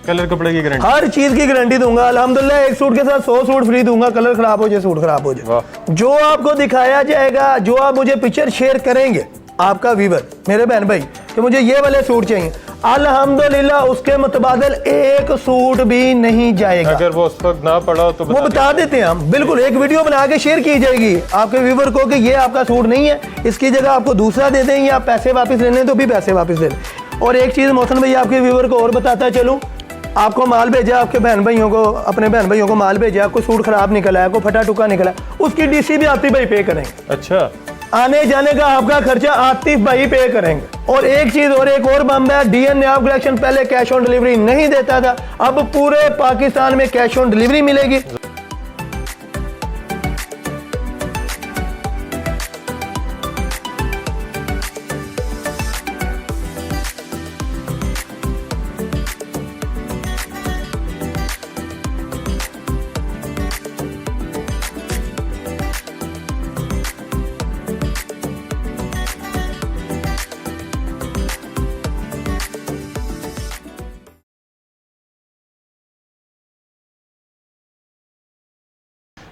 Colour कपड़े की guarantee, हर चीज की गारंटी दूंगा अल्हम्दुलिल्लाह। एक सूट के साथ 100 सूट फ्री दूंगा, कलर खराब हो जाए, सूट खराब हो जाए, जो आपको दिखाया जाएगा, जो आप मुझे पिक्चर शेयर करेंगे, आपका व्यूवर मेरे बहन भाई कि मुझे ये वाले सूट चाहिए, अल्हम्दुलिल्लाह उसके मुतबादिल एक सूट भी नहीं जाएगा। अगर वो उस वक्त ना पड़ा तो वो बता देते हैं हम, बिल्कुल एक वीडियो बना के शेयर की जाएगी आपके व्यूवर को कि ये आपका सूट नहीं है, इसकी जगह आपको दूसरा दे दें, या पैसे वापस लेने तो भी पैसे वापस ले लें। और एक चीज़ मोहसिन भाई आपके व्यूवर को और बताता चलूँ, आपको माल भेजा, आपके बहन भाइयों को, अपने बहन भाइयों को माल भेजा, आपको सूट खराब निकला है, आपको फटा टुका निकला है, उसकी डीसी भी आतिफ भाई पे करेंगे। अच्छा, आने जाने का आपका खर्चा आतिफ भाई पे करेंगे। और एक चीज और, एक और बम है, डीएन नयाब कलेक्शन पहले कैश ऑन डिलीवरी नहीं देता था, अब पूरे पाकिस्तान में कैश ऑन डिलीवरी मिलेगी।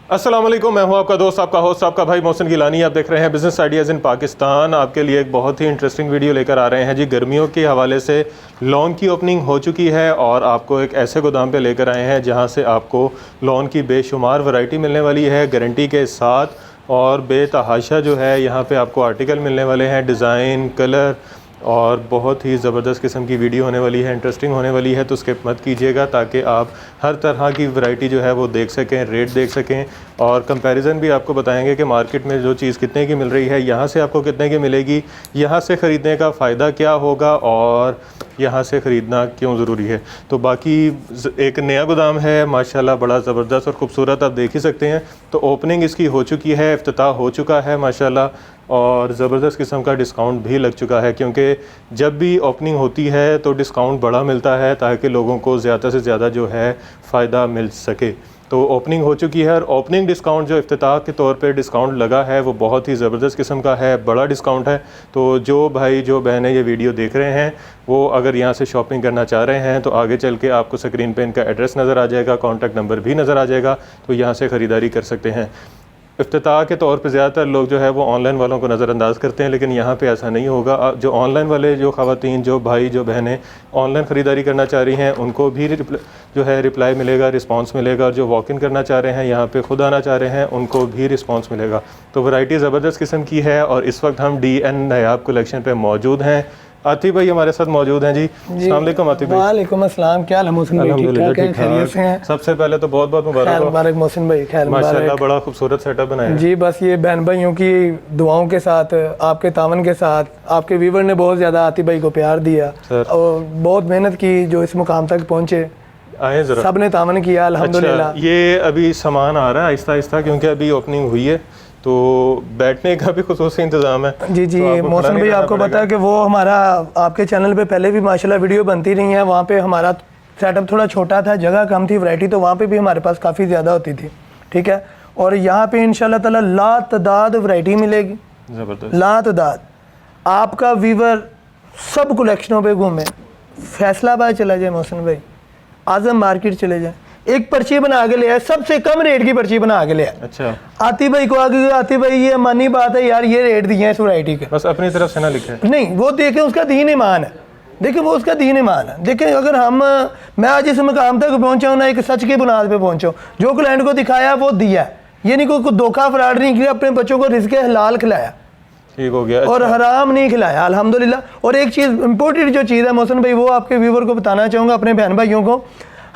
अस्सलाम वालेकुम, मैं हूं आपका दोस्त, आपका होस्ट, आपका भाई मोहसिन गिलानी। आप देख रहे हैं बिज़नेस आइडियाज़ इन पाकिस्तान। आपके लिए एक बहुत ही इंटरेस्टिंग वीडियो लेकर आ रहे हैं जी। गर्मियों के हवाले से लॉन की ओपनिंग हो चुकी है और आपको एक ऐसे गोदाम पे लेकर आए हैं जहां से आपको लॉन की बेशुमार वैरायटी मिलने वाली है गारंटी के साथ, और बेतहाशा जो है यहाँ पे आपको आर्टिकल मिलने वाले हैं, डिज़ाइन, कलर, और बहुत ही ज़बरदस्त किस्म की वीडियो होने वाली है, इंटरेस्टिंग होने वाली है। तो स्किप मत कीजिएगा ताकि आप हर तरह की वैरायटी जो है वो देख सकें, रेट देख सकें, और कंपैरिजन भी आपको बताएंगे कि मार्केट में जो चीज़ कितने की मिल रही है, यहाँ से आपको कितने की मिलेगी, यहाँ से ख़रीदने का फ़ायदा क्या होगा और यहाँ से ख़रीदना क्यों ज़रूरी है। तो बाकी एक नया गोदाम है माशाल्लाह, बड़ा ज़बरदस्त और ख़ूबसूरत, आप देख ही सकते हैं। तो ओपनिंग इसकी हो चुकी है, इफ्तिताह हो चुका है माशाल्लाह, और ज़बरदस्त किस्म का डिस्काउंट भी लग चुका है, क्योंकि जब भी ओपनिंग होती है तो डिस्काउंट बड़ा मिलता है ताकि लोगों को ज़्यादा से ज़्यादा जो है फ़ायदा मिल सके। तो ओपनिंग हो चुकी है, और ओपनिंग डिस्काउंट जो इफ्तिताह के तौर पे डिस्काउंट लगा है वो बहुत ही ज़बरदस्त किस्म का है, बड़ा डिस्काउंट है। तो जो भाई जो बहनें ये वीडियो देख रहे हैं वो अगर यहाँ से शॉपिंग करना चाह रहे हैं तो आगे चल के आपको स्क्रीन पे इनका एड्रेस नज़र आ जाएगा, कॉन्टैक्ट नंबर भी नज़र आ जाएगा, तो यहाँ से ख़रीदारी कर सकते हैं। इफ्तिताह के तौर पे ज़्यादातर लोग जो है वो ऑनलाइन वालों को नज़रअंदाज करते हैं, लेकिन यहाँ पे ऐसा नहीं होगा। जो ऑनलाइन वाले, जो ख़वातीन, जो भाई, जो बहनें ऑनलाइन ख़रीदारी करना चाह रही हैं उनको भी जो है रिप्लाई मिलेगा, रिस्पांस मिलेगा, और जो वॉक इन करना चाह रहे हैं, यहाँ पे खुद आना चाह रहे हैं, उनको भी रिस्पांस मिलेगा। तो वैरायटी ज़बरदस्त किस्म की है, और इस वक्त हम डीएन नयाब कलेक्शन पे मौजूद हैं। आतिफ भाई हमारे साथ मौजूद हैं जी। अस्सलाम वालेकुम आतिफ भाई। वालेकुम अस्सलाम, क्या हाल है मोहसिन भाई? ठीक ठाक हैं, खैरियत से हैं? सबसे पहले तो बहुत बहुत मुबारक मोहसिन भाई, खैर माशाल्लाह, बड़ा खूबसूरत सेटअप बनाया है जी। बस ये बहन भाइयों की दुआओं के साथ, आपके तावन के साथ, आपके व्यूवर ने बहुत ज़्यादा आतिफ भाई को प्यार दिया और बहुत मेहनत की जो इस मुकाम तक पहुँचे, आए जरा, सब ने तावन किया अल्हम्दुलिल्लाह। अच्छा, ये अभी सामान आ रहा है आहिस्ता आहिस्ता, क्योंकि अभी ओपनिंग हुई है तो बैठने का भी खुसूसी इंतज़ाम है। जी जी तो मोहसिन भाई, आपको पता है कि वो हमारा आपके चैनल पे पहले भी माशाल्लाह वीडियो बनती रही है, वहाँ पे हमारा सेटअप थोड़ा छोटा था, जगह कम थी, वैरायटी तो वहाँ पे भी हमारे पास काफ़ी ज़्यादा होती थी, ठीक है। और यहाँ पे इंशाल्लाह ताला लातदाद वैरायटी मिलेगी, ज़बरदस्त लातदाद। आपका व्यूवर सब कलेक्शनों पर घूमे, फैसलाबाद चला जाए मोहसिन भाई, आजम मार्केट चले जाए, एक पर्ची बना के ले आए, सबसे कम रेट की पर्ची बना के ले आए। अच्छा, आतिफ भाई को आगे, आतिफ भाई ये मानी बात है यार, ये रेट दिए हैं इस वैरायटी के, बस अपनी तरफ से ना लिखे, नहीं वो देखें उसका दीन ईमान है, देखें वो उसका दीन ईमान है। देखें अगर मैं आज इस मकाम तक पहुंचा हूँ ना, एक सच की बुनियाद पे पहुंचा हूँ, जो क्लाइंट को दिखाया वो दिया, ये नहीं कोई धोखा फ्रॉड नहीं किया, अपने बच्चों को रिज़्क़ हलाल खिलाया, ठीक हो गया, और हराम नहीं खिलाया अल्हम्दुलिल्लाह। और एक चीज़ इंपॉर्टेंट जो चीज़ है मोहसिन भाई, वो आपके व्यूवर को बताना चाहूँगा, अपने बहन भाइयों को,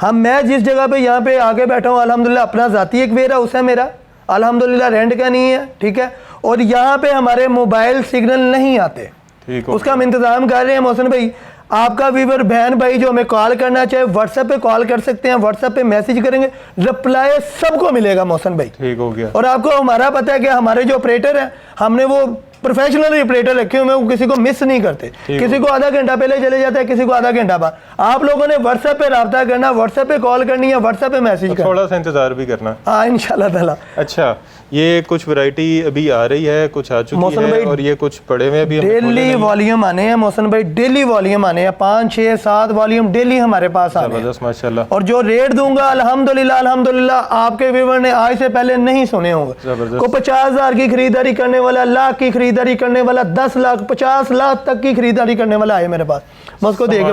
मैं जिस जगह पे यहाँ पे आके बैठा हूँ अल्हम्दुलिल्लाह, अपना ज़ाती एक वेयर हाउस है मेरा अल्हम्दुलिल्लाह, रेंट का नहीं है, ठीक है। और यहाँ पे हमारे मोबाइल सिग्नल नहीं आते, उसका हम इंतज़ाम कर रहे हैं मोहसिन भाई। आपका व्यूवर बहन भाई जो हमें कॉल करना चाहे व्हाट्सएप पे कॉल कर सकते हैं, व्हाट्सएप पे मैसेज करेंगे, रिप्लाई सबको मिलेगा मोहसिन भाई, ठीक हो गया। और आपको हमारा पता है कि हमारे जो ऑपरेटर हैं, हमने वो प्रोफेशनल ऑपरेटर रखे हुए हैं, वो किसी को मिस नहीं करते, किसी को आधा घंटा पहले चले जाता है, किसी को आधा घंटा बाद। आप लोगों ने व्हाट्सएप पे रब्ता करना, व्हाट्सएप पे कॉल करनी है, व्हाट्सएप पे मैसेज करना, थोड़ा सा इंतजार भी करना। हाँ इंशाल्लाह ताला। अच्छा, ये कुछ वैरायटी अभी आ रही है, कुछ आ चुकी है और ये कुछ पड़े हुए अभी डेली वॉल्यूम आने हैं मोहसिन भाई, डेली वॉल्यूम आने हैं, 5 6 7 वॉल्यूम डेली हमारे पास आने हैं माशाल्लाह। और जो रेट दूंगा अल्हम्दुलिल्लाह अल्हम्दुलिल्लाह आपके व्यूअर ने आज से पहले नहीं सुने होंगे। को 50,000 की खरीदारी करने वाला, लाख की खरीदारी करने वाला, 10 लाख 50 लाख तक की खरीदारी करने वाला है मेरे पास, मैं उसको देखे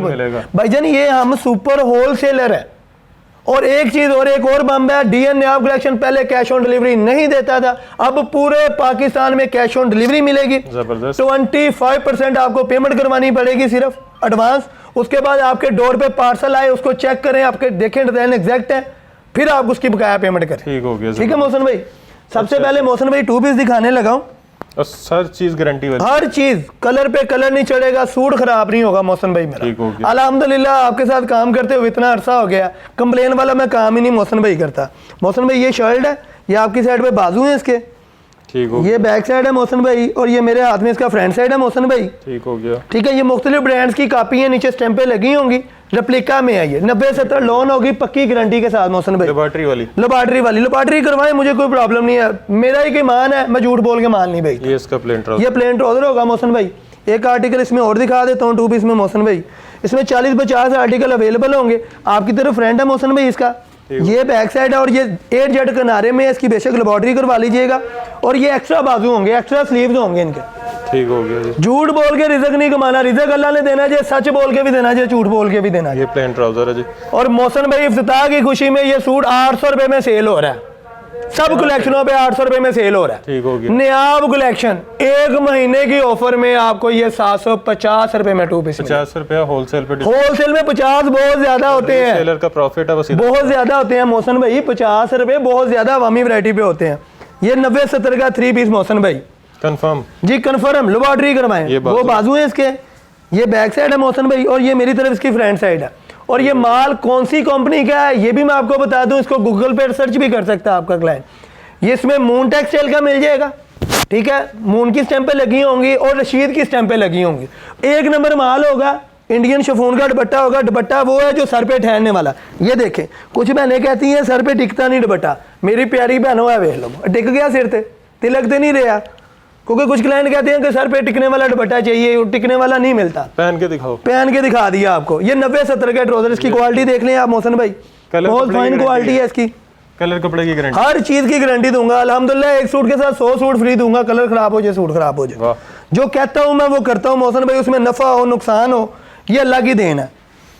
भाईजान ये हम सुपर होलसेलर है। और एक चीज और, एक और बम्ब है, डीएन न्याब कलेक्शन पहले कैश ऑन डिलीवरी नहीं देता था, अब पूरे पाकिस्तान में कैश ऑन डिलीवरी मिलेगी। 25% आपको पेमेंट करवानी पड़ेगी सिर्फ एडवांस, उसके बाद आपके डोर पे पार्सल आए उसको चेक करें, आपके देखें डिजाइन एग्जैक्ट है, फिर आप उसकी बकाया पेमेंट करें। ठीक हो गया, ठीक है मोहसिन भाई। सबसे पहले मोहसिन भाई 2 पीस दिखाने लगा हूं, हर चीज गारंटी वाली, हर चीज, कलर पे कलर नहीं चढ़ेगा, सूट खराब नहीं होगा मोहसिन भाई मेरा। अल्हम्दुलिल्लाह आपके साथ काम करते हुए इतना अरसा हो गया, कंप्लेन वाला मैं काम ही नहीं मोहसिन भाई करता। मोहसिन भाई ये शर्ट है, ये आपकी साइड पे बाजू है इसके, ठीक हो, ये बैक साइड है मोहसिन भाई, और ये मेरे हाथ में इसका फ्रंट साइड है मोहसिन भाई। ठीक हो गया। ठीक है, ये मुख्तलिफ ब्रांड्स की कापी है, नीचे स्टैंपें लगी होंगी, रेप्लिका में है ये, 90-70 लोन होगी पक्की गारंटी के साथ मोहसिन भाई। लेबॉर्ट्री वाली लेबॉर्ट्री करवाएं, मुझे कोई प्रॉब्लम नहीं है, मेरा ही कोई मान है, मैं झूठ बोल के मान नहीं भाई। ये इसका प्लेन ट्राउजर, ये प्लेन ट्राउजर होगा मोहसिन भाई। एक आर्टिकल इसमें और दिखा देता हूँ 2 पीस में मोहसिन भाई, इसमें 40-50 आर्टिकल अवेलेबल होंगे। आपकी तरफ फ्रेंड है मोहसिन भाई इसका, ये बैक साइड है और ये 8 जेड किनारे में, इसकी बेशक लेबॉर्ट्री करवा लीजिएगा, और ये एक्स्ट्रा बाजू होंगे, एक्स्ट्रा स्लीव्स होंगे इनके। ठीक हो गया जी। झूठ बोल के रिजक नहीं कमाना, रिजक अल्लाह ने देना चाहिए, सच बोल के भी देना चाहिए, झूठ बोल के भी देना चाहिए। ये प्लेन ट्राउजर है जी। और मोहसिन भाई इफ्तिताह की खुशी में ये सूट 800 रुपए में सेल हो रहा है, सब कलेक्शनों पे 800 रुपए में सेल हो रहा है। ठीक हो गया। न्याब कलेक्शन 1 महीने की ऑफर में आपको ये 750 रुपए में 2 पीस, 50 रुपया होलसेल पे, होलसेल में 50 बहुत ज्यादा होते हैं, सेलर का प्रॉफिट है बस, बहुत ज्यादा होते हैं मोहसिन भाई, 50 रुपए बहुत ज्यादा अवामी वैरायटी पे होते हैं। ये 90-70 का 3 पीस मोहसिन भाई, कंफर्म जी कंफर्म, लेबॉर्ट्री करवाएं। वो बाजू है इसके, ये बैक साइड है मोहसिन भाई, और ये मेरी तरफ इसकी फ्रंट साइड है। और ये माल कौन सी कंपनी का है ये भी मैं आपको बता दूं, इसको गूगल पे सर्च भी कर सकता है आपका क्लाइंट। ये इसमें मून टेक्सटाइल का मिल जाएगा, ठीक है, मून की स्टैंपें लगी होंगी और रशीद की स्टैंपें लगी होंगी। 1 नंबर माल होगा, इंडियन शिफॉन का दुपट्टा होगा। दुपट्टा वो है जो सर पे ठहरने वाला, ये देखें, कुछ बहनें कहती हैं सर पे टिकता नहीं दुपट्टा, मेरी प्यारी बहनों है वेख लो, टिक गया सिर पे, तिलक तो नहीं रहा, क्योंकि कुछ क्लाइंट कहते हैं कि सर पे टिकने वाला दुपट्टा चाहिए, टिकने वाला नहीं मिलता। पहन के दिखाओ, पहन के दिखा दिया आपको। ये 90-70 का ट्राउजर, इसकी क्वालिटी देख लें आप मोहसिन भाई, बहुत फाइन क्वालिटी है इसकी, कलर कपड़े की गारंटी, हर चीज की गारंटी दूंगा अल्हम्दुलिल्लाह। एक सूट के साथ 100 सूट फ्री दूंगा, कलर खराब हो जाए, सूट खराब हो जाए, जो कहता हूं मैं वो करता हूं मोहसिन भाई, उसमें नफा हो नुकसान हो ये अल्लाह की देन है।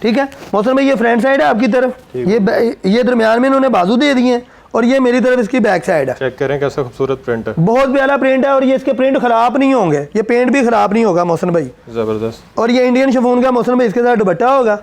ठीक है मोहसिन भाई, ये फ्रंट साइड है आपकी तरफ, ये दरमियान में इन्होंने बाजू दे दिए हैं, और ये मेरी तरफ इसकी बैक साइड है। चेक करें कैसा खूबसूरत प्रिंट है, बहुत प्यारा प्रिंट है, और ये इसके प्रिंट खराब नहीं होंगे, ये पेंट भी खराब नहीं होगा मोहसिन भाई, जबरदस्त। और ये इंडियन शिफॉन का मोहसिन भाई इसके साथ दुपट्टा होगा,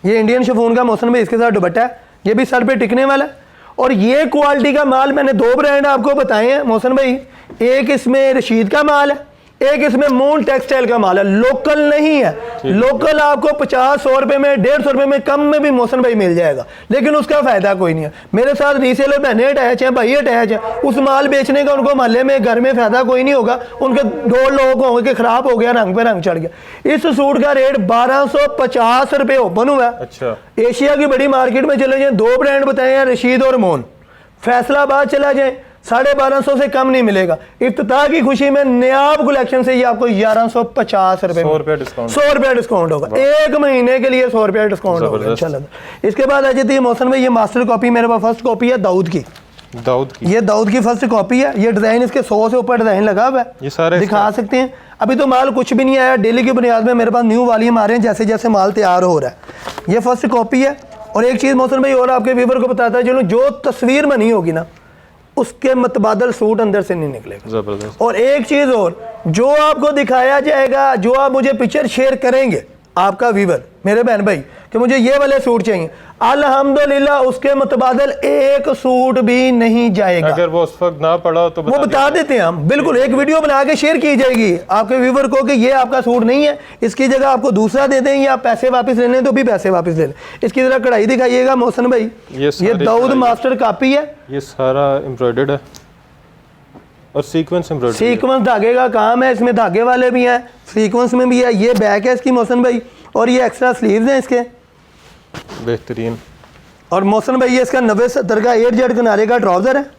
ये इंडियन शिफॉन का मोहसिन भाई इसके साथ दुपट्टा है, ये भी सर पे टिकने वाला है। और ये क्वालिटी का माल मैंने 2 ब्रांड आपको बताए हैं मोहसिन भाई, एक इसमें रशीद का माल है, एक इसमें मून टेक्सटाइल का माल है, लोकल नहीं है। लोकल आपको 50-100 रुपए में, 150 रुपए में, कम में भी मोहसिन भाई मिल जाएगा, लेकिन उसका फायदा कोई नहीं है। मेरे साथ रीसेलर बहने अटैच हैं, भाई अटैच है, उस माल बेचने का उनको मोहल्ले में घर में फायदा कोई नहीं होगा, उनके 2 लोग होंगे कि खराब हो गया, रंग पे रंग चढ़ गया। इस सूट का रेट 1250 रुपए ओपन हुआ। अच्छा, एशिया की बड़ी मार्केट में चले जाए, 2 ब्रांड बताए हैं, रशीद और मोन। फैसलाबाद चला जाए 1250 से कम नहीं मिलेगा। इफ्तिताह की खुशी में न्याब कलेक्शन से ये आपको 1150 रुपए, 100 रुपया डिस्काउंट, 100 रुपया डिस्काउंट होगा, 1 महीने के लिए 100 रुपया डिस्काउंट होगा इंशाल्लाह। इसके बाद आ जाती है मोहसिन भाई, ये मास्टर कॉपी मेरे पास फर्स्ट कॉपी है दाऊद की, ये दाऊद की फर्स्ट कॉपी है। ये डिजाइन इसके 100 से ऊपर डिजाइन लगा हुआ है, ये सारे दिखा सकते हैं। अभी तो माल कुछ भी नहीं आया, डेली की बुनियाद में मेरे पास न्यू वॉल्यूम आ रहे हैं, जैसे जैसे माल तैयार हो रहा है। ये फर्स्ट कॉपी है। और एक चीज़ मोहसिन भाई और आपके व्यूवर को बताता है, चलो जो तस्वीर बनी होगी ना उसके मतबादल सूट अंदर से नहीं निकलेगा। जबरदस्त। और एक चीज़ और, जो आपको दिखाया जाएगा, जो आप मुझे पिक्चर शेयर करेंगे आपका व्यूवर मेरे बहन भाई कि मुझे ये वाले सूट चाहिए, अल्हम्दुलिल्लाह उसके मुतबादल एक सूट भी नहीं जाएगा। अगर वो उस वक्त ना पड़ा हो तो वो बता देते हैं हम, बिल्कुल एक वीडियो बना के शेयर की जाएगी आपके व्यूवर को कि ये आपका सूट नहीं है, इसकी जगह आपको दूसरा दे दें, या पैसे वापस लेने तो भी पैसे वापस ले लें। इसकी जरा कढ़ाई दिखाइएगा मोहसिन भाई, ये दाऊद मास्टर कॉपी है, ये सारा एम्ब्रॉयडर्ड है, और सीक्वेंस एम्ब्रॉयडरी सीक्वेंस धागे का काम है, इसमें धागे वाले भी हैं, सीक्वेंस में भी है। ये बैक है इसकी मोहसिन भाई, और ये एक्स्ट्रा स्लीव्स हैं इसके। बेहतरीन। और मोहसिन भाई ये इसका 90-70 का 8 किनारे का ट्राउज़र है,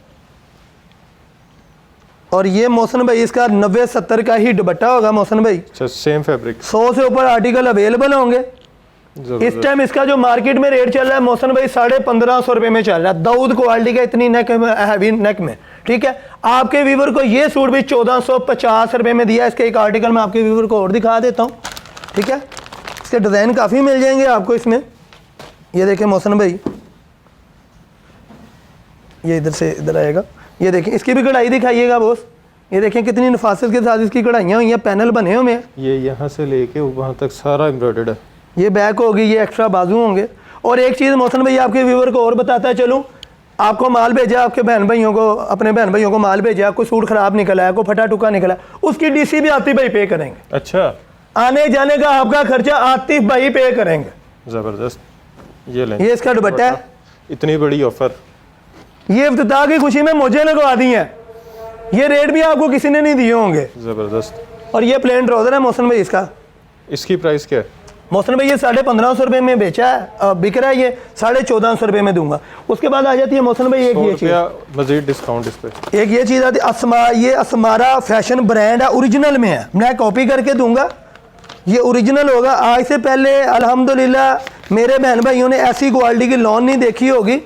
और ये मोहसिन भाई इसका 90-70 का ही दुपट्टा होगा मोहसिन भाई। अच्छा, सेम फैब्रिक। 100 से ऊपर आर्टिकल अवेलेबल होंगे। इस टाइम इसका जो मार्केट में रेट चल रहा है मोहसिन भाई 1550 रुपये में चल रहा है, दाऊद क्वालिटी का, इतनी नेक में, हैवी नेक में। ठीक है, आपके व्यूवर को ये सूट भी 1450 रुपये में दिया। इसके एक आर्टिकल मैं आपके व्यूवर को और दिखा देता हूँ। ठीक है, इसके डिज़ाइन काफ़ी मिल जाएंगे आपको इसमें। ये देखें मोहसिन भाई, ये इधर से इधर आएगा, ये देखें इसकी भी कढ़ाई दिखाइएगा बॉस। ये देखें कितनी नफासत के साथ इसकी कढ़ाइयाँ हुई हैं, पैनल बने हुए हैं। ये यहाँ से लेके वहाँ तक सारा एम्ब्रॉयडर्ड है। ये बैक होगी, ये एक्स्ट्रा बाजू होंगे। और एक चीज़ मोहसिन भाई आपके व्यूवर को और बताता चलूँ, आपको माल भेजा, आपके बहन भाइयों को, अपने बहन भाइयों को माल भेजा, कोई सूट ख़राब निकला है, कोई फटा टुका निकला है, उसकी डीसी भी आतिफ भाई पे करेंगे। अच्छा, आने जाने का आपका खर्चा आतिफ भाई पे करेंगे। ज़बरदस्त। ये लें, ये इसका दुपट्टा है। इतनी बड़ी ऑफर, ये इफ्तिताह की खुशी में मुझे लगवा दी है, ये रेट भी आपको किसी ने नहीं दिए होंगे। ज़बरदस्त। और ये प्लेन ट्राउज़र है मोहसिन भाई इसका। इसकी प्राइस क्या है? मोहसिन भाई ये 1550 रुपये में बेचा है, बिक रहा है, ये 1450 रुपये में दूंगा। उसके बाद आ जाती है मोहसिन भाई एक ये चीज़, मजीद डिस्काउंट इस पे। एक ये चीज़ आती है, ये असमारा फैशन ब्रांड है, ओरिजिनल में है, मैं कॉपी करके दूंगा, ये ओरिजिनल होगा। आज से पहले अल्हम्दुलिल्लाह मेरे बहन भाइयों ने ऐसी क्वालिटी की लॉन नहीं देखी होगी।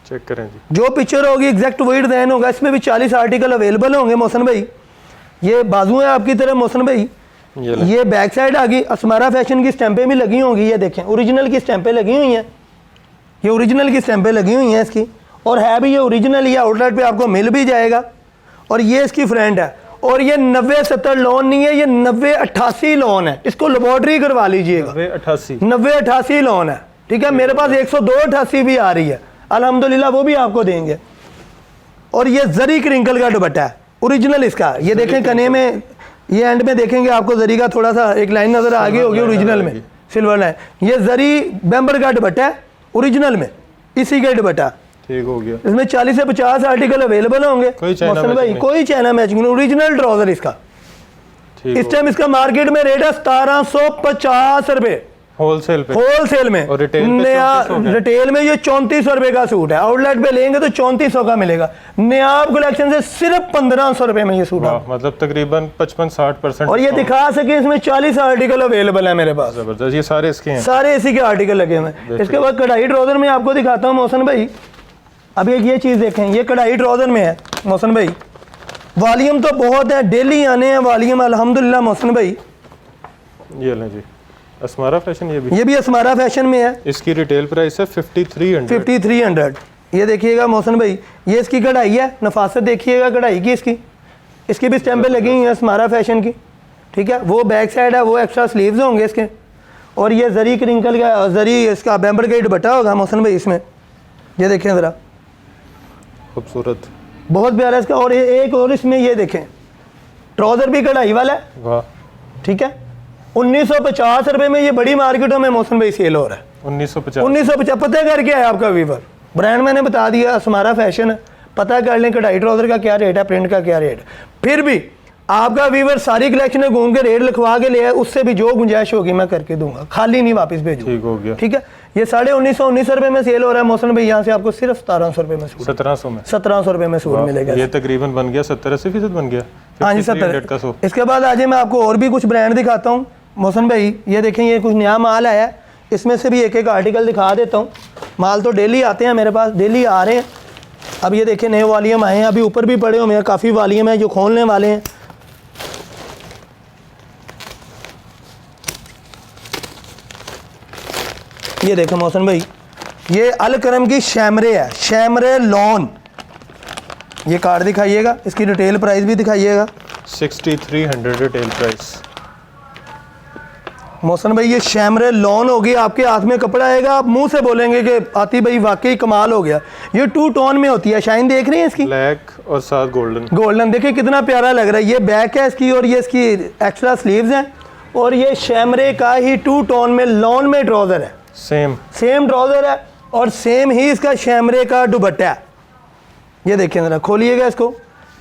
चेक करें जी, जो पिक्चर होगी एग्जैक्ट वही डिज़ाइन होगा। इसमें भी 40 आर्टिकल अवेलेबल होंगे मोहसिन भाई। ये बाजू है आपकी तरफ मोहसिन भाई, ये बैक साइड आ गई, असमारा फैशन की स्टैंपें भी लगी होंगी। ये देखें ओरिजिनल की स्टैंपें लगी हुई हैं, ये ओरिजिनल की स्टैंपें लगी हुई हैं इसकी, और है भी ये ओरिजिनल, ये आउटलेट पे आपको मिल भी जाएगा। और ये इसकी फ्रंट है, और ये 90-70 लोन नहीं है, ये 90-88 लोन है। इसको लेबॉर्ट्री करवा लीजिएगा, 90-88 लोन है। ठीक है, मेरे पास 102-88 भी आ रही है, अल्हम्दुलिल्लाह वो भी आपको देंगे। और ये जरी क्रिंकल का दुपट्टा है ओरिजिनल इसका। ये देखें कने में, ये एंड में देखेंगे आपको जरी का थोड़ा सा एक लाइन नजर आ गई होगी ओरिजिनल में, सिल्वर लाइन। ये जरी बेम्बर का दुपट्टा है ओरिजिनल में, इसी का दुपट्टा। ठीक हो गया। इसमें 40 से 50 आर्टिकल अवेलेबल होंगे मोहसिन भाई, कोई चाइना मैचिंग, ओरिजिनल ट्राउजर इसका। इस टाइम इसका मार्केट में रेट है 1750 रुपये होलसेल में। और रिटेल में ये 3400 रुपये का सूट है, आउटलेट पे लेंगे तो 3400 का मिलेगा। नयाब कलेक्शन से सिर्फ 1500 रुपये में ये सूट है, मतलब तकरीबन 55-60%। और ये दिखा सके इसमें 40 आर्टिकल अवेलेबल है मेरे पास। जबरदस्त, ये सारे इसके हैं, सारे इसी के आर्टिकल लगे हुए हैं। इसके बाद कढ़ाई ट्राउजर में आपको दिखाता हूँ मोहसिन भाई। अब एक ये चीज़ देखें, ये कढ़ाई ट्राउजर में है मोहसिन भाई, वॉल्यूम तो बहुत है, डेली आने हैं वॉल्यूम अल्हम्दुलिल्लाह मोहसिन भाई। ये लें जी, असमारा फैशन, ये भी असमारा फैशन में है। इसकी रिटेल प्राइस है 5300। ये देखिएगा मोहसिन भाई, ये इसकी कढ़ाई है, नफासत देखिएगा कढ़ाई की इसकी भी स्टैंपें लगी हुई हैं असमारा फैशन की। ठीक है, वो बैक साइड है, वो एक्स्ट्रा स्लीव्स होंगे इसके। और ये जरी क्रिंकल का, जरी इसका बेम्बर का दुपट्टा होगा मोहसिन भाई इसमें। ये देखें ज़रा, खूबसूरत, बहुत प्यारा इसका। और एक और इसमें ये देखें, ट्राउज़र भी कढ़ाई वाला है। वाह, ठीक है, 1950 रुपये में ये बड़ी मार्केटों में मोहसिन भाई सेल हो रहा है। 1950 पता करके है आपका वीवर, ब्रांड मैंने बता दिया, असमारा फैशन है, पता कर लें कढ़ाई ट्राउज़र का क्या रेट है, प्रिंट का क्या रेट है। फिर भी आपका वीवर सारी कलेक्शन में घूम के रेट लिखवा के ले आए, उससे भी जो गुंजाइश होगी मैं करके दूंगा, खाली नहीं वापस भेजूंगा। ठीक हो गया। ठीक है, ये 1950 रुपये में सेल हो रहा है मोहसिन भाई, यहाँ से आपको सिर्फ 1700 रुपये में सूट, 1700 रुपये में सूट मिलेगा। ये तकरीबन बन गया 70-80% बन गया। हाँ जी, 70। इसके बाद आज मैं आपको और भी कुछ ब्रांड दिखाता हूँ मोहसिन भाई। ये देखें, ये कुछ नया माल आया है, इसमें से भी एक एक आर्टिकल दिखा देता हूँ। माल तो डेली आते हैं मेरे पास, डेली आ रहे हैं। अब ये देखें नए वॉल्यूम आए हैं, अभी ऊपर भी पड़े हुए हैं, काफ़ी वॉल्यूम है जो खोलने वाले हैं। ये देखें मोहसिन भाई, ये अल करम की शैमरे है, शैमरे लॉन। ये कार्ड दिखाइएगा, इसकी रिटेल प्राइस भी दिखाइएगा। 6300 रिटेल प्राइस मोहसिन भाई। ये शैमरे लॉन होगी, आपके हाथ में कपड़ा आएगा, आप मुंह से बोलेंगे कि आती भाई वाकई कमाल हो गया। ये 2 टोन में होती है, शाइन देख रही है इसकी, ब्लैक और साथ गोल्डन। देखिए कितना प्यारा लग रहा है। ये बैक है इसकी, और ये इसकी एक्स्ट्रा स्लीव्स हैं। और ये शैमरे का ही 2 टोन में लॉन में ट्राउज़र है, सेम ट्राउज़र है, और सेम ही इसका शैमरे का दुपट्टा है। ये देखिए ज़रा, खोलिएगा इसको,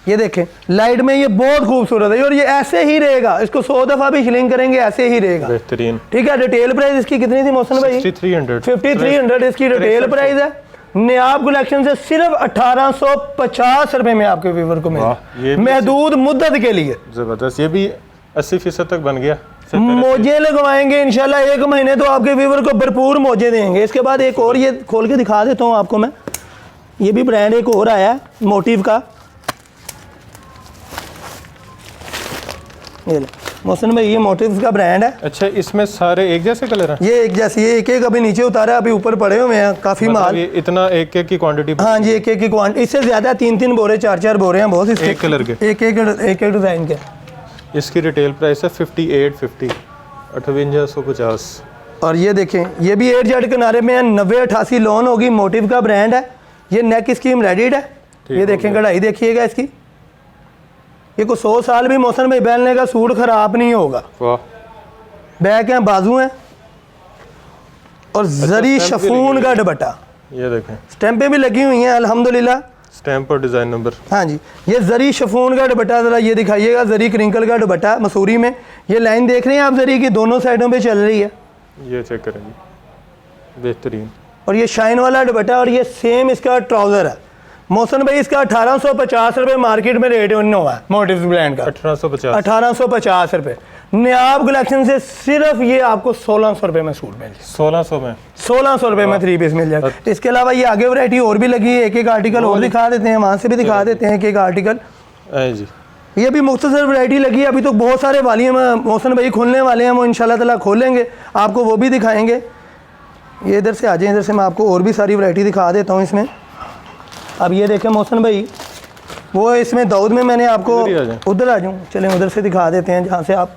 ये देखें लाइट में, ये बहुत खूबसूरत है और ये ऐसे ही रहेगा, इसको 100 दफ़ा भी शिलिंग करेंगे ऐसे ही रहेगा। बेहतरीन। ठीक है, रिटेल प्राइस इसकी कितनी थी मोहसिन भाई? 5300 इसकी रिटेल प्राइस है। नियाब कलेक्शन से सिर्फ 1850 रुपए में आपके व्यूवर को मिले, महदूद मुद्दत के लिए। जबरदस्त। ये भी 80% तक बन गया। मोजे लगवाएंगे इंशाल्लाह, 1 महीने तो आपके व्यूवर को भरपूर मोजे देंगे। इसके बाद एक और ये खोल के दिखा देता हूँ आपको मैं, ये भी ब्रांड एक और आया है मोटिव का। ये मोहसिन भाई ये मोटिव्स का ब्रांड है। अच्छा, इसमें सारे एक जैसे कलर हैं? ये एक जैसे, ये एक एक अभी नीचे उतारा है, अभी ऊपर पड़े हुए हैं काफ़ी माल। ये इतना एक एक की क्वांटिटी? हाँ जी, एक एक की क्वांटिटी, इससे ज़्यादा 3-3 बोरे 4-4 बोरे हैं बहुत, इसके एक कलर के, एक एक डिज़ाइन के। इसकी रिटेल प्राइस है 5850, 5850। और ये देखें, ये भी 8Z किनारे में है, 9088 लोन होगी, मोटिव का ब्रांड है। ये नेक स्कीम रेडिड है। ये देखें कढ़ाई देखिएगा इसकी, ये को 100 साल भी मोहसिन भाई पहनने का सूट खराब नहीं होगा। वाह। बैक हैं, बाजू हैं और जरी शफून का दुपट्टा। ये देखें स्टैंपें भी लगी हुई हैं अल्हम्दुलिल्लाह, स्टैंप और डिज़ाइन नंबर। हाँ जी, ये जरी शफून का दुपट्टा, ज़रा ये दिखाइएगा, जरी क्रिंकल का दुपट्टा मसूरी में। ये लाइन देख रहे हैं आप जरी की, दोनों साइडों पे चल रही है। ये चेक करेंगे, बेहतरीन। और ये शाइन वाला दुपट्टा, और ये सेम इसका ट्राउज़र है मोहसिन भाई। इसका 1850 रुपये मार्केट में रेट हुआ है मोटिव्स ब्रांड का। 1850 रुपये। नियाब कलेक्शन से सिर्फ ये आपको 1600 रुपये में सूट मिल जाए। 1600 में 1600 रुपये में 3 पीस मिल जाएगा। इसके अलावा ये आगे वैरायटी और भी लगी है, एक एक आर्टिकल और दिखा देते हैं, वहाँ से भी दिखा देते हैं एक एक आर्टिकल जी। ये भी मुख्तसर वैरायटी लगी है। अभी तो बहुत सारे वाली मोहसिन भाई खुलने वाले हैं, वो इंशाल्लाह ताला खोलेंगे, आपको वो भी दिखाएंगे। ये इधर से आ जाए, इधर से मैं आपको और भी सारी वैरायटी दिखा देता हूँ इसमें। अब ये देखें मोहसिन भाई, वो इसमें दाऊद में मैंने आपको, उधर आ जाऊँ, चलें उधर से दिखा देते हैं, जहाँ से आप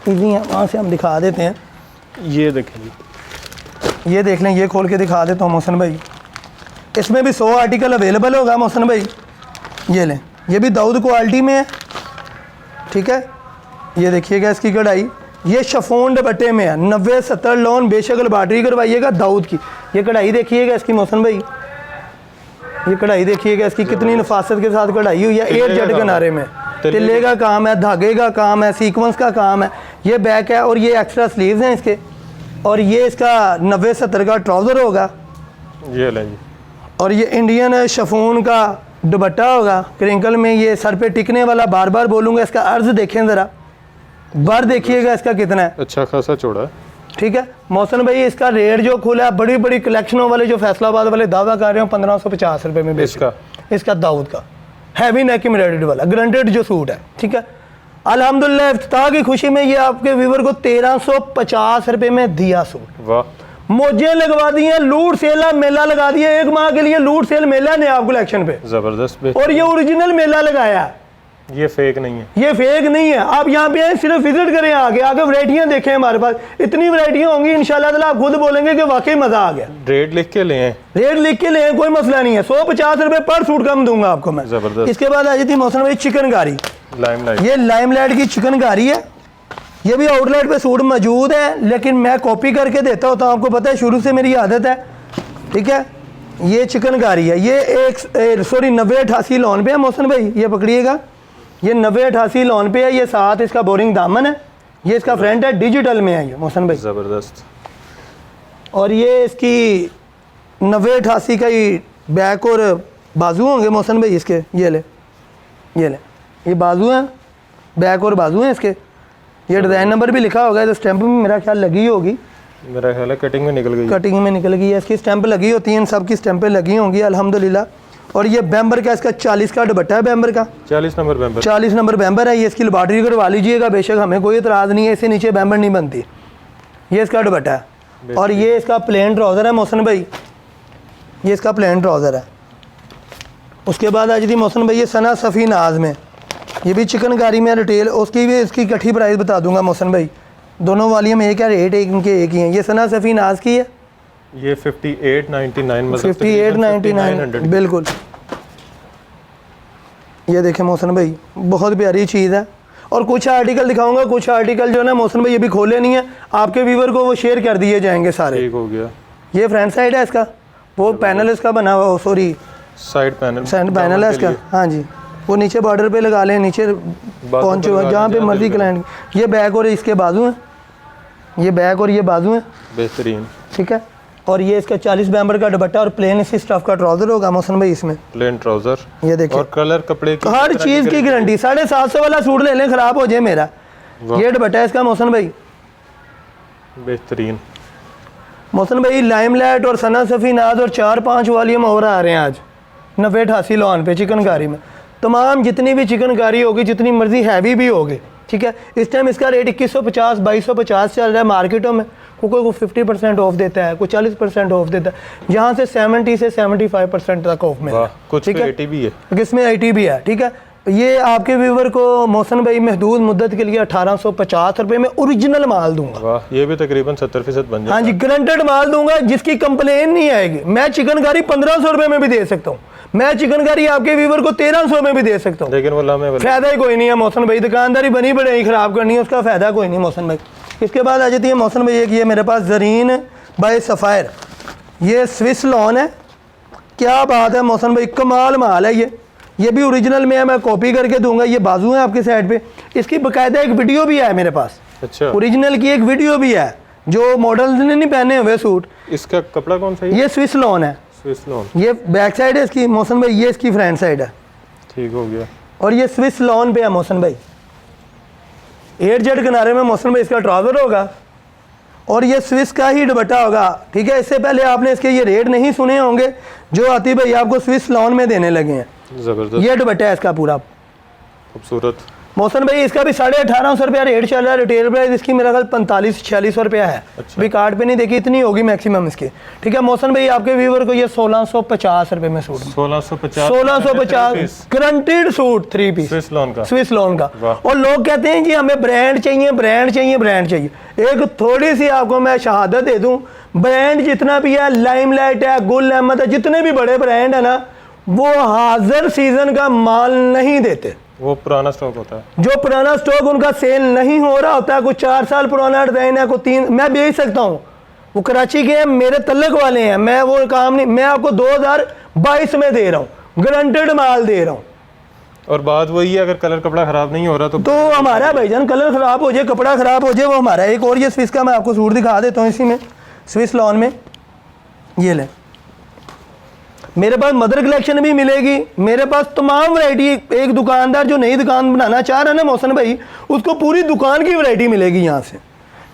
इजी हैं वहाँ से हम दिखा देते हैं। ये देखें, ये देख लें, ये खोल के दिखा देता हूँ मोहसिन भाई। इसमें भी 100 आर्टिकल अवेलेबल होगा मोहसिन भाई। ये लें, ये भी दाऊद क्वालिटी में है, ठीक है। ये देखिएगा इसकी कढ़ाई, ये शफोन दुपट्टे में है, 90-70 लोन, बेशक लबाटरी करवाइएगा दाऊद की। ये कढ़ाई देखिएगा इसकी मोहसिन भाई, ये कढ़ाई देखिएगा इसकी कितनी नफासत के साथ कढ़ाई हुई है। 8Z किनारे में तिल्ले का काम है, धागे का काम है, सीक्वेंस का काम है। ये बैक है और ये एक्स्ट्रा स्लीव्स हैं इसके, और ये इसका 90-70 का ट्राउज़र होगा। ये लें जी। और ये इंडियन शफून का दुपट्टा होगा क्रिंकल में, ये सर पे टिकने वाला। बार बार बोलूँगा, इसका अर्ज देखें ज़रा, बार देखिएगा इसका कितना है, अच्छा खासा चौड़ा है, ठीक है। मोहसिन भाई इसका रेट जो खुला है, बड़ी बड़ी कलेक्शनों वाले जो फैसलाबाद वाले दावा कर रहे हो 1550 रुपये में इसका दाऊद का हैवी नेक एम्ब्रॉयडर्ड वाला ग्रांटेड जो सूट है, ठीक है। अल्हम्दुलिल्लाह इफ्तिताह की खुशी में ये आपके व्यूवर को 1350 रुपये में दिया सूट। वाह। मोजे लगवा दिए, लूट सेल मेला लगा दिया, 1 माह के लिए लूट सेल मेला ने आप कलेक्शन पे, जबरदस्त। और ये ओरिजिनल मेला लगाया है, ये फेक नहीं है, ये फेक नहीं है। आप यहाँ पे आए, सिर्फ विजिट करें, आगे वैरायटियाँ देखें, हमारे पास इतनी वैरायटियाँ होंगी इंशाल्लाह ताला, आप खुद बोलेंगे कि वाकई मजा आ गया। रेट लिख के ले आए, रेट लिख के ले, कोई मसला नहीं है। 150 रुपये पर सूट कम दूंगा आपको मैं। जबरदस्त। इसके बाद आ जाती मोहसिन भाई चिकनकारी, लाइमलाइट। ये लाइमलाइट की चिकनकारी है। ये भी आउटलेट पे सूट मौजूद है, लेकिन मैं कॉपी करके देता होता हूँ, आपको पता है शुरू से मेरी आदत है, ठीक है। ये चिकनकारी है, ये 90-88 लोन पे है मोहसिन भाई, ये पकड़िएगा, ये 90-88 लोन पे है। ये साथ इसका बोरिंग दामन है, ये इसका फ्रंट है, डिजिटल में है ये मोहसिन भाई, ज़बरदस्त। और ये इसकी 90-88 का ही बैक और बाजू होंगे मोहसिन भाई इसके। ये ले, ये बाजू हैं, बैक और बाजू हैं इसके। ये डिज़ाइन नंबर भी लिखा होगा, तो स्टैंप भी मेरा ख्याल लगी होगी, मेरा ख्याल है कटिंग में निकल गई, कटिंग में निकल गई है, इसकी स्टैंप लगी होती हैं, इन सब की स्टैंपें लगी होंगी अल्हम्दुलिल्लाह। और ये बैम्बर का, इसका 40 का दुपट्टा है, बैम्बर का 40 नंबर बैम्बर, 40 नंबर बैम्बर है। ये इसकी लबाटरी करवा लीजिएगा, बेशक हमें कोई एतराज़ नहीं है, इससे नीचे बैम्बर नहीं बनती। ये इसका दुपट्टा है, और ये इसका प्लेन ट्राउज़र है मोहसिन भाई, ये इसका प्लेन ट्राउज़र है। उसके बाद आ जाती मोहसिन भाई ये सना सफ़ी नाज में, ये भी चिकनकारी में रिटेल, उसकी भी इसकी इकट्ठी प्राइस बता दूंगा मोहसिन भाई, दोनों वालियों में एक है, रेट एक इनके एक ही हैं। ये सना सफ़ी नाज की है, ये 5899 5899 बिल्कुल। ये देखें मोहसिन भाई, बहुत प्यारी चीज़ है। और कुछ आर्टिकल दिखाऊंगा, कुछ आर्टिकल जो है ना मोहसिन भाई ये भी खोले नहीं है, आपके व्यूवर को वो शेयर कर दिए जाएंगे सारे। ठीक हो गया। ये फ्रंट साइड है इसका, वो पैनल इसका बना हुआ, सॉरी साइड पैनल है इसका, हाँ जी। वो नीचे बॉर्डर पे लगा लें, नीचे पहुँचे हुआ जहाँ पे मर्जी क्लाइंट। ये बैक और इसके बाजू हैं, ये बैक और ये बाजू हैं, बेहतरीन। ठीक है। और ये इसका 40 मेंबर का दुपट्टा और प्लेन इसी स्टफ का ट्राउजर होगा मोहसिन भाई, इसमें प्लेन ट्राउजर। ये देखिए, और कलर कपड़े की हर चीज़ की गारंटी। 750 वाला सूट ले लें, ख़राब हो जाए मेरा। ये दुपट्टा है इसका मोहसिन भाई, बेहतरीन। मोहसिन भाई लाइमलाइट और सना सफ़ी नाज और 4-5 वॉल्यूम और आ रहे हैं आज 90-88 लॉन पे चिकनकारी में। तमाम जितनी भी चिकनकारी होगी, जितनी मर्जी हैवी भी होगी, ठीक है। इस टाइम इसका रेट 2150 2250 चल रहा है मार्केटों में। कोई 50% ऑफ देता है, कोई 40% ऑफ देता है, यहाँ से 70 से 75% तक ऑफ में। कुछ पे 80 भी है, किसमें 80 भी है, ठीक है। ये आपके व्यूवर को मोहसिन भाई महदूद मुद्दत के लिए 1850 रुपये में ओरिजिनल माल दूंगा। वाह, ये भी तकरीबन 70% बन जाएगा। हाँ जी, गारंटेड माल दूंगा, जिसकी कंप्लेन नहीं आएगी। मैं चिकनकारी 1500 रुपये में भी दे सकता हूँ, मैं चिकनकारी आपके व्यूवर को 1300 में भी दे सकता हूँ, लेकिन वो फायदा ही कोई नहीं है मोहसिन भाई। दुकानदारी बनी बढ़ाई खराब करनी है, उसका फायदा कोई नहीं मोहसिन भाई। इसके बाद आ जाती है मोहसिन भाई एक ये मेरे पास जरीन बाय सफ़ायर, ये स्विस लॉन है। क्या बात है मोहसिन भाई, कमाल माल है ये भी ओरिजिनल में है, मैं कॉपी करके दूंगा। ये बाजू है आपकी साइड पे, इसकी बाकायदा एक वीडियो भी है मेरे पास। अच्छा, ओरिजिनल की एक वीडियो भी है, जो मॉडल्स ने नहीं पहने हुए सूट। इसका कपड़ा कौन सा है? ये स्विस लॉन है, स्विस लॉन। ये बैक साइड है इसकी मोहसिन भाई, ये इसकी फ्रंट साइड है, ठीक हो गया। और ये स्विस लॉन पे है मोहसिन भाई। 8 जेड किनारे में मोहसिन भाई इसका ट्राउजर होगा और ये स्विस का ही दुपट्टा होगा, ठीक है। इससे पहले आपने इसके ये रेट नहीं सुने होंगे जो आती भाई आपको स्विस लॉन में देने लगे हैं। जबरदस्त, ये दुपट्टा है इसका पूरा खूबसूरत। मोहसिन भाई इसका भी 1850 रुपया रेट चल रहा है। रिटेल प्राइस इसकी मेरा ख्याल 45-46 रुपया है। अच्छा। अभी कार्ड पे नहीं देखी, इतनी होगी मैक्सिमम इसकी, ठीक है। मोहसिन भाई आपके व्यूवर को ये 1650 रुपये में suit, 1650 guaranteed suit 3 piece Swiss lawn का, स्विस लॉन का। वाह। और लोग कहते हैं जी हमें ब्रांड चाहिए, ब्रांड चाहिए, ब्रांड चाहिए। एक थोड़ी सी आपको मैं शहादत दे दूं, ब्रांड जितना भी है, लाइमलाइट है, गुल अहमद है, जितने भी बड़े ब्रांड है ना, वो हाजिर सीजन का माल नहीं देते। वो पुराना स्टॉक होता है, जो पुराना स्टॉक उनका सेल नहीं हो रहा होता है, कोई 4 साल पुराना डिजाइन है, कोई 3, मैं बेच सकता हूँ। वो कराची के हैं, मेरे तल्लक वाले हैं, मैं वो काम नहीं, मैं आपको 2022 में दे रहा हूँ, गारंटेड माल दे रहा हूँ। और बात वही है, अगर कलर कपड़ा खराब नहीं हो रहा तो हमारा भाईजान, कलर खराब हो जाए, कपड़ा खराब हो जाए, वो हमारा। एक और ये स्विस का मैं आपको सूट दिखा देता हूँ, इसी में स्विस लॉन में, ये ले। मेरे पास मदर कलेक्शन भी मिलेगी, मेरे पास तमाम वैरायटी। एक दुकानदार जो नई दुकान बनाना चाह रहा है ना मोहसिन भाई, उसको पूरी दुकान की वैरायटी मिलेगी यहाँ से।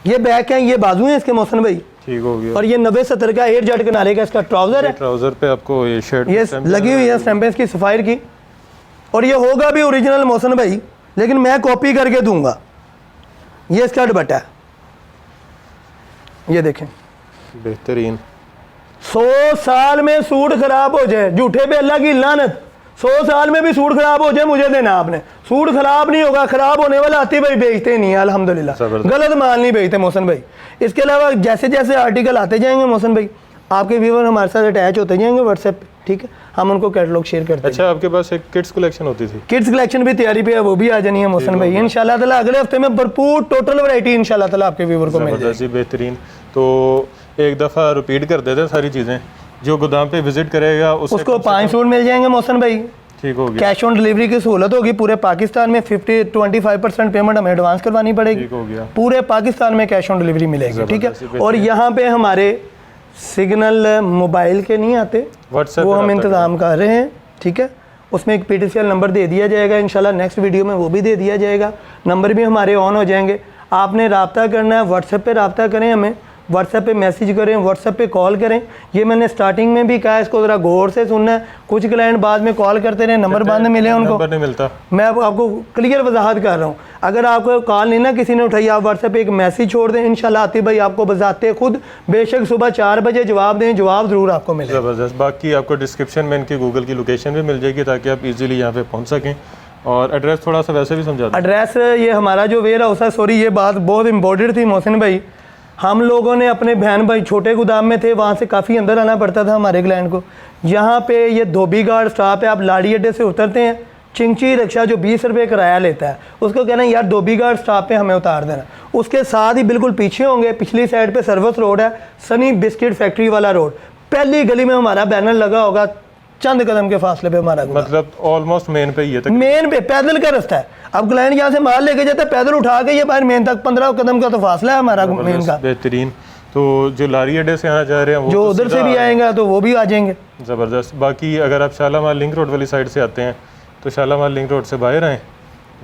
ये बैक है, ये बाजू है इसके मोहसिन भाई, ठीक हो गया। और ये 90-70 का 8 जेड किनारे का इसका ट्राउजर है। ट्राउजर पे आपको ये शर्ट ये लगी हुई है स्टैंप इसकी सफायर की, और ये होगा भी ओरिजिनल मोहसिन भाई, लेकिन मैं कॉपी करके दूंगा। ये इसका दुपट्टा है, ये देखें, बेहतरीन। 100 साल में सूट खराब हो जाए, झूठे पे अल्लाह की लानत, 100 साल में भी सूट खराब हो जाए मुझे देना आपने। सूट खराब नहीं होगा, खराब होने वाला आती भाई बेचते नहीं है अल्हम्दुलिल्लाह, गलत माल नहीं बेचते मोहसिन भाई। इसके अलावा जैसे जैसे आर्टिकल आते जाएंगे मोहसिन भाई, आपके व्यूवर हमारे साथ अटैच होते जाएंगे व्हाट्सएप पे, ठीक है। हम उनको कैटलॉग शेयर करते हैं। अच्छा, आपके पास एक किड्स कलेक्शन होती थी? किड्स कलेक्शन भी तैयारी पे है, वो भी आ जानी है मोहसिन भाई इंशाल्लाह ताला। अगले हफ्ते में भरपूर टोटल वैरायटी इंशाल्लाह ताला आपके व्यूवर को मिल जाएगी। बेहतरीन। तो एक दफ़ा रिपीट कर देते हैं सारी चीज़ें, जो गोदाम पे विजिट करेगा उसको 5 सूट मिल जाएंगे मोहसिन भाई, ठीक हो गया। कैश ऑन डिलीवरी की सहूलत होगी पूरे पाकिस्तान में। 25% पेमेंट हमें एडवांस करवानी पड़ेगी, ठीक हो गया। पूरे पाकिस्तान में कैश ऑन डिलीवरी मिलेगी, ठीक है। और यहाँ पे हमारे सिग्नल मोबाइल के नहीं आते, वो हम इंतज़ाम कर रहे हैं, ठीक है। उसमें एक PTCL नंबर दे दिया जाएगा इंशाल्लाह, नेक्स्ट वीडियो में वो भी दे दिया जाएगा। नंबर भी हमारे ऑन हो जाएंगे। आपने रब्ता करना है, व्हाट्सएप पे रब्ता करें, हमें व्हाट्सएप पे मैसेज करें, व्हाट्सएप पे कॉल करें। ये मैंने स्टार्टिंग में भी कहा है, इसको ज़रा गौर से सुनना है। कुछ क्लाइंट बाद में कॉल करते रहे, नंबर बाद में मिले उनको, नंबर नहीं मिलता। मैं आपको क्लियर वजाहत कर रहा हूँ। अगर आपको कॉल नहीं ना किसी ने उठाई, आप व्हाट्सएप पे एक मैसेज छोड़ दें, इंशाल्लाह आती भाई आपको बजाते खुद, बेशक सुबह 4 बजे जवाब दें, जवाब ज़रूर आपको मिलेगा। ज़बरदस्त। बाकी आपको डिस्क्रिप्शन में इनकी गूगल की लोकेशन भी मिल जाएगी, ताकि आप इजीली यहाँ पे पहुँच सकें। और एड्रेस थोड़ा सा वैसे भी समझा दें। एड्रेस ये हमारा जो वेयर हाउस है, सॉरी ये बात बहुत इम्पोर्टेंट थी मोहसिन भाई, हम लोगों ने अपने बहन भाई छोटे गोदाम में थे, वहाँ से काफ़ी अंदर आना पड़ता था हमारे क्लाइंट को। यहाँ पे ये धोबी गार्ड स्टॉप है, आप लाड़ी अड्डे से उतरते हैं, चिंची रिक्शा जो 20 रुपये किराया लेता है, उसको कहना है यार धोबी गार्ड स्टॉप पे हमें उतार देना। उसके साथ ही बिल्कुल पीछे होंगे, पिछली साइड पे सर्विस रोड है, सनी बिस्किट फैक्ट्री वाला रोड, पहली गली में हमारा बैनर लगा होगा, चंद कदम के फासले पे हमारा गोदाम। मतलब ऑलमोस्ट मेन पे ही है तक। मेन पे पैदल का रास्ता है। अब क्लाइंट यहाँ से माल लेके जाता है, पैदल उठा के ये बाहर मेन तक 15 कदम का तो फासला है हमारा मेन का। बेहतरीन। तो जो लारी अड्डे से आना चाह रहे हैं वो जो तो उधर से सीधा भी आएंगे तो वो भी आ जाएंगे। ज़बरदस्त। बाकी अगर आप शालामार लिंक रोड वाली साइड से आते हैं तो शालामार लिंक रोड से बाहर आएँ,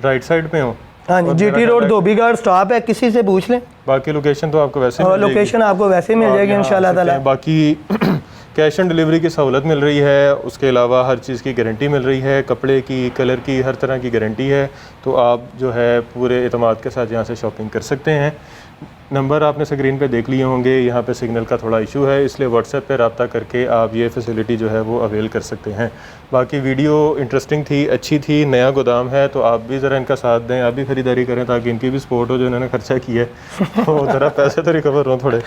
राइट साइड पे हो। हाँ जी, जीटी रोड धोबी घाट स्टॉप है, किसी से पूछ लें। बाकी लोकेशन तो आपको वैसे मिल जाएगी। लोकेशन आपको वैसे मिल जाएगी इंशाल्लाह ताला। बाकी कैश ऑन डिलीवरी की सहूलत मिल रही है, उसके अलावा हर चीज़ की गारंटी मिल रही है, कपड़े की, कलर की, हर तरह की गारंटी है। तो आप जो है पूरे एतमाद के साथ यहाँ से शॉपिंग कर सकते हैं। नंबर आपने स्क्रीन पे देख लिए होंगे, यहाँ पे सिग्नल का थोड़ा इशू है, इसलिए व्हाट्सएप पे रब्ता करके आप ये फैसिलिटी जो है वो अवेल कर सकते हैं। बाकी वीडियो इंटरेस्टिंग थी, अच्छी थी, नया गोदाम है, तो आप भी ज़रा इनका साथ दें, आप भी ख़रीदारी करें ताकि इनकी भी सपोर्ट हो जो इन्होंने खर्चा किया है वो ज़रा पैसे तो रिकवर हो थोड़े।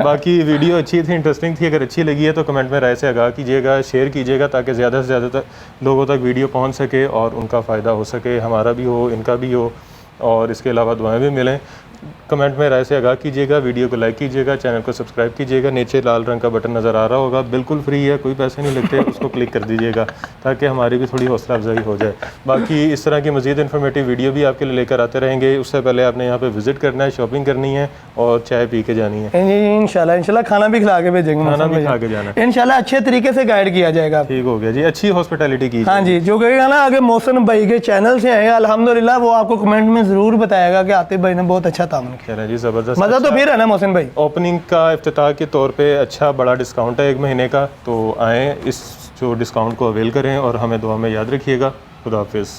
बाकी वीडियो अच्छी थी, इंटरेस्टिंग थी। अगर अच्छी लगी है तो कमेंट में राय से आगाह कीजिएगा, शेयर कीजिएगा ताकि ज़्यादा से ज़्यादा लोगों तक वीडियो पहुँच सके और उनका फ़ायदा हो सके, हमारा भी हो, इनका भी हो, और इसके अलावा दुआएं भी मिलें। कमेंट में राय से आगाह कीजिएगा, वीडियो को लाइक कीजिएगा, चैनल को सब्सक्राइब कीजिएगा। नीचे लाल रंग का बटन नज़र आ रहा होगा, बिल्कुल फ्री है, कोई पैसे नहीं लगते, उसको क्लिक कर दीजिएगा ताकि हमारी भी थोड़ी हौसला अफजाई हो जाए। बाकी इस तरह की मज़ीद इन्फॉर्मेटिव वीडियो भी आपके लिए लेकर आते रहेंगे। उससे पहले आपने यहाँ पे विज़िट करना है, शॉपिंग करनी है और चाय पी के जानी है। इंशाल्लाह खाना भी खिला के भेजेंगे, खाना भी खा के जाना है इंशाल्लाह, अच्छे तरीके से गाइड किया जाएगा। ठीक हो गया जी, अच्छी हॉस्पिटैलिटी की। हाँ जी, जो कहेगा ना आगे मोहसिन भाई के चैनल से आए अल्हम्दुलिल्लाह, वो आपको कमेंट में ज़रूर बताएगा कि आतिफ भाई ने बहुत अच्छा तामुन किया। जी ज़बरदस्त। मज़ा तो फिर है ना मोहसिन भाई। ओपनिंग का इफ्तिताह के तौर पे अच्छा बड़ा डिस्काउंट है 1 महीने का, तो आएँ, इस जो डिस्काउंट को अवेल करें और हमें दुआ में याद रखिएगा। खुदा हाफिज़।